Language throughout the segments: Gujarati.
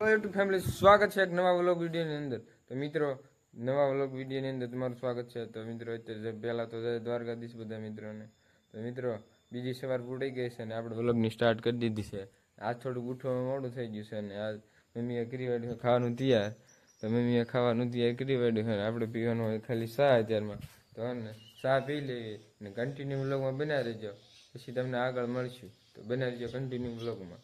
યુટ્યુબ ફેમિલી સ્વાગત છે એક નવા વ્લોગ વિડીયોની અંદર. તો મિત્રો નવા વ્લોગ વિડીયોની અંદર તમારું સ્વાગત છે. તો મિત્રો અત્યારે પહેલાં તો જય દ્વારકાધીશ બધા મિત્રોને. તો મિત્રો બીજી સવાર પૂરી ગઈ છે અને આપણે વ્લોગની સ્ટાર્ટ કરી દીધી છે. આજ થોડુંક ઉઠવામાં મોડું થઈ ગયું છે અને આજ મમ્મીએ કરી વાળ્યું ખાવાનું તૈયાર. તો મમ્મીએ ખાવાનું તૈયાર કરી વાળ્યું છે. આપણે પીવાનું હોય ખાલી ચા અત્યારમાં. તો ને ચા પી લેવી અને કન્ટિન્યુ વ્લોગમાં બનાવી રહેજો. પછી તમને આગળ મળશું. તો બનાવી રહેજો કન્ટિન્યુ વ્લોગમાં.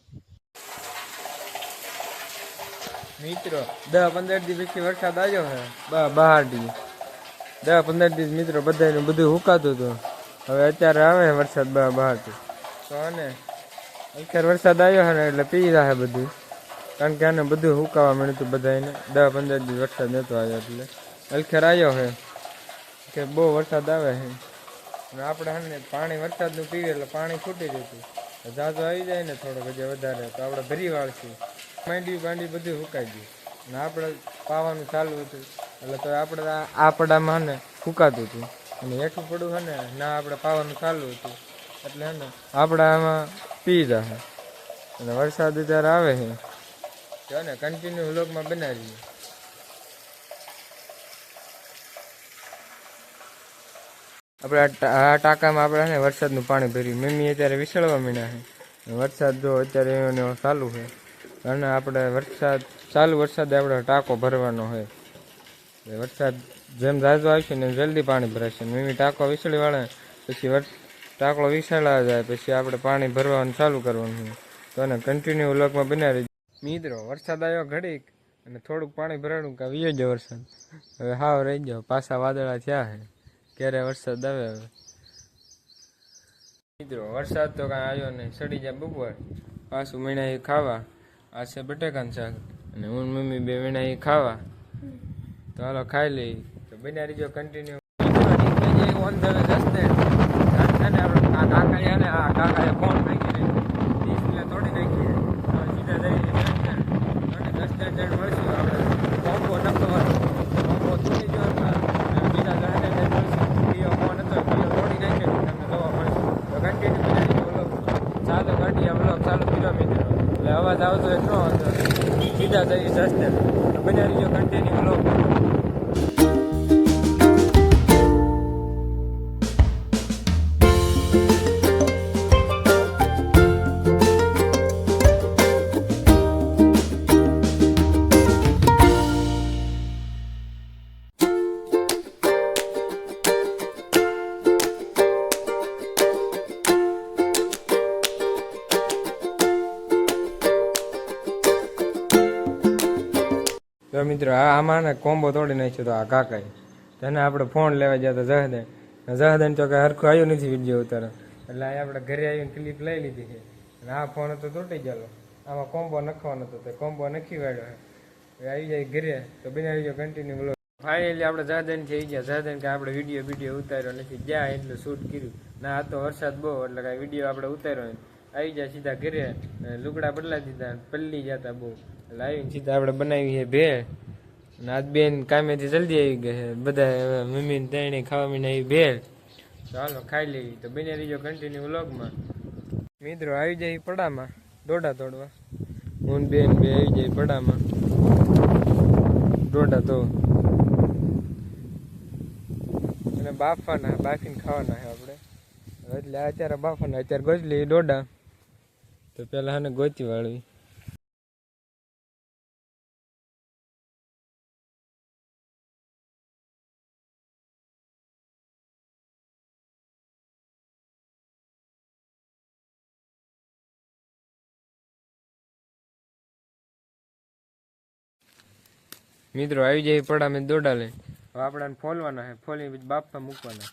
મિત્રો 10-15 દિવસ પછી વરસાદ આવ્યો હે બહારથી. 10-15 દિવસ મિત્રો બધાને બધું હુકાતું હતું. હવે અત્યારે આવે વરસાદ બહારથી. તો અને અત્યારે વરસાદ આવ્યો છે ને એટલે પી જાય બધું. કારણ કે આને બધું હુકાવા મળ્યું હતું બધાને. 10-15 દિવસ વરસાદ નહોતો આવ્યો એટલે અલખેર આવ્યો છે કે બહુ વરસાદ આવે છે. અને આપણે ને પાણી વરસાદનું પીવે એટલે પાણી ખૂટી જતું. ઝાઝો આવી જાય ને થોડોક હજી વધારે તો આપણે ભરી વાળશું. બાંડી બધું સુકાઈ ગયું અને આપણે પાવાનું ચાલુ હતું એટલે તો આપણે આ પડામાં ને ફૂંકાતું હતું અને હેઠું પડું છે ને ના આપણે પાવાનું ચાલુ હતું એટલે ને આપણે આમાં પી જાય. અને વરસાદ જ્યારે આવે છે તો ને કન્ટિન્યુ વ્લોગમાં બનાવીએ. આપણે આ ટાંકામાં આપણે વરસાદનું પાણી ભર્યું. મમ્મી અત્યારે વિસળવા માંડ્યા છે. વરસાદ જો અત્યારે એનો ચાલુ છે અને આપણે વરસાદ આપણે ટાંકો ભરવાનો હોય. વરસાદ જેમ ઝાઝો આવશે ને જલ્દી પાણી ભરાશે. મમ્મી ટાંકો વિસળી વાળે પછી ટાંકો વિસળવા જાય પછી આપણે પાણી ભરવાનું ચાલુ કરવાનું હોય. તો એને કન્ટિન્યુ વ્લોગમાં બનાવી મિત્રો. વરસાદ આવ્યો ઘડીક અને થોડુંક પાણી ભરાણું કે વીયો ગયો વરસાદ. હવે હાવ રહી ગયો. પાછા વાદળા થયા છે ક્યારે વરસાદ આવે. હવે મિત્રો વરસાદ તો કાંઈ આવ્યો નહીં. સડી જાય બપોર પાછું મીણા ખાવા. આ છે બટેકાનું શાક અને હું મમ્મી બે વીણા ખાવા. તો હાલો ખાઈ લઈ. તો બન્યા રહીજો કન્ટિન્યુ. ઓન ધ વે રસ્તે આપણે આ કાકાએ ફોન નાખી ડિસ્પ્લે તોડી નાખી. સીધા જઈને રસ્તે મળશું આપણે. કોમ્બો નખવાનો કોમ્બો તૂટી ગયો બીજા જણાને મળશું. બીજો ફોન હતો બીજો તોડી નાખ્યો તમને જોવા મળશે. તો કન્ટિન્યુ બનાવી વ્લોગ ચાલુ કાઢીએ. વ્લોગ ચાલુ કર્યો મિત્રો એટલે અવાજ આવતો એક ન હતો. સીધા જઈ રસ્તે તો બનાવી રહીજો કન્ટિન્યુ વ્લોગ. તો મિત્રો આમાં ને કોમ્બો તોડી નાખ્યો તો આ કાકાએ. તેને આપણે ફોન લેવા ગયા તો જહદન તો કાંઈ હરખું આવ્યું નથી વિડીયો ઉતારો એટલે અહીં આપણે ઘરે આવીને ક્લિપ લઈ લીધી છે. અને આ ફોન હતો તૂટી ગયેલો. આમાં કોમ્બો નખવાનો હતો તો કોમ્બો નખી વાળ્યો છે. આવી જાય ઘરે તો બનાવી ગયો કન્ટિન્યુ વ્લોગ. ફાઇનલી આપણે જહદનથી આવી ગયા. જહદન કે આપણે વિડીયો ઉતાર્યો નથી. જ્યાં એટલું શૂટ કર્યું ના. આ તો વરસાદ બહુ એટલે કાંઈ વિડીયો આપણે ઉતાર્યો નહીં. આવી જાય સીધા ઘરે લુગડા બદલાવી દીધા. પલ્લી જતા બહુ એટલે આવીને સીધા આપણે બનાવી છે ભેળ. અને આજ બેન કામેથી જલ્દી આવી ગઈ છે. બધા મમ્મીને તેણે ખાવા મીને આવી ભેળ. ચાલો ખાઈ લેવી. તો બને રહીજો કન્ટિન્યુ વ્લોગમાં. મિત્રો આવી જાય પડામાં દોડા તોડવા. હું બેન બે આવી જાય પડામાં દોડા તો અને બાફીને ખાવાના છે આપણે. એટલે અત્યારે બાફવાના. અત્યારે ગોજલી દોડા તો પેલા આને ગોતી વાળવી. મિત્રો આવી જાય પડા મેં દોડા લઈને. હવે આપણાને ફોલવાના છે. ફોલી પછી બાફવા મૂકવાના.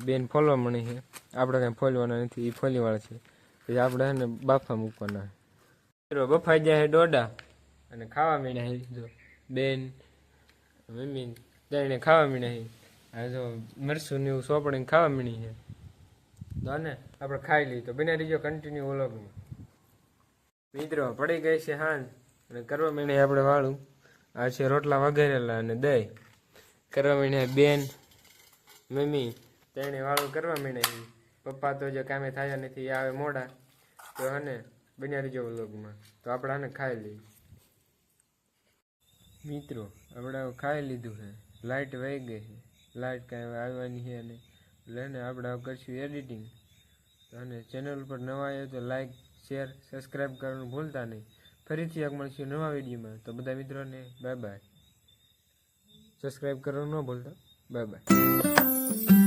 બેન ફોલવા મળી છે. આપણે કાંઈ ફોલવાના નથી. એ ફોલીવાળા છે. પછી આપણે એને બાફવા મૂકવાના છે. મિત્રો બફાઈ જાય છે દોડા અને ખાવા મીણા છે. જો બેન મમ્મી તેને ખાવા મીણા છે. આ જો મરસું ને એવું સોપડીને ખાવા મીણી છે. તો આને આપણે ખાઈ લઈએ. તો બને રહીજો કન્ટિન્યુ વ્લોગમાં. મિત્રો પડી ગઈ છે હાંજ અને કરવા મીણે આપણે વાળું. આ છે રોટલા વઘારેલા અને દહીં કરવા મીણે. બેન મમ્મી તેને વાળું કરવા મીણે. પપ્પા તો જો કામે થયા નથી આવે મોડા તો હને બન્યા રહીજો વ્લોગમાં. તો આપણે આને ખાઈ લઈએ મિત્રો. આપણે ખાઈ લીધું છે, લાઇટ વહી ગઈ છે, લાઇટ કાંઈ આવવાની છે નહીં. એટલે ને આપણે કરશું એડિટિંગ. અને ચેનલ પર નવા આવ્યો તો લાઇક શેર સબસ્ક્રાઈબ કરવાનું ભૂલતા નહીં. ફરીથી એક મળશું નવા વિડીયોમાં. તો બધા મિત્રોને બાય બાય. સબસ્ક્રાઈબ કરવાનું ન ભૂલતા. Bye bye.